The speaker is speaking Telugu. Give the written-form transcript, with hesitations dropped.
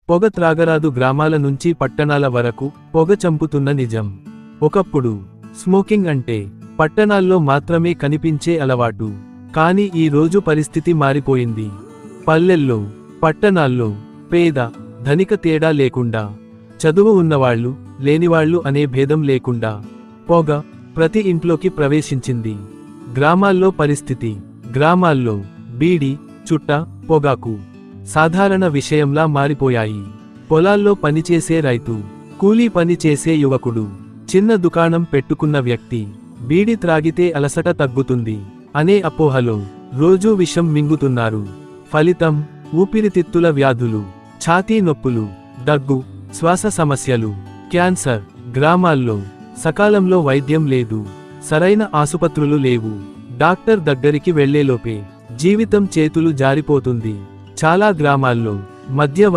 పొగ త్రాగరాదు. గ్రామాల నుంచి పట్టణాల వరకు పొగ చంపుతున్న నిజం. ఒకప్పుడు స్మోకింగ్ అంటే పట్టణాల్లో మాత్రమే కనిపించే అలవాటు. కానీ ఈ రోజు పరిస్థితి మారిపోయింది. పల్లెల్లో, పట్టణాల్లో, పేద ధనిక తేడా లేకుండా, చదువు ఉన్నవాళ్లు లేనివాళ్లు అనే భేదం లేకుండా పొగ ప్రతి ఇంట్లోకి ప్రవేశించింది. గ్రామాల్లో పరిస్థితి, గ్రామాల్లో బీడి, చుట్ట, పొగాకు సాధారణ విషయంలా మారిపోయాయి. పొలాల్లో పనిచేసే రైతు, కూలీ పని చేసే యువకుడు, చిన్న దుకాణం పెట్టుకున్న వ్యక్తి బీడి త్రాగితే అలసట తగ్గుతుంది అనే అపోహలో రోజూ విషం మింగుతున్నారు. ఫలితం ఊపిరితిత్తుల వ్యాధులు, ఛాతీ నొప్పులు, దగ్గు, శ్వాస సమస్యలు, క్యాన్సర్. గ్రామాల్లో సకాలంలో వైద్యం లేదు, సరైన ఆసుపత్రులు లేవు. డాక్టర్ దగ్గరికి వెళ్లేలోపే జీవితం చేతులు జారిపోతుంది. చాలా గ్రామాల్లో మధ్య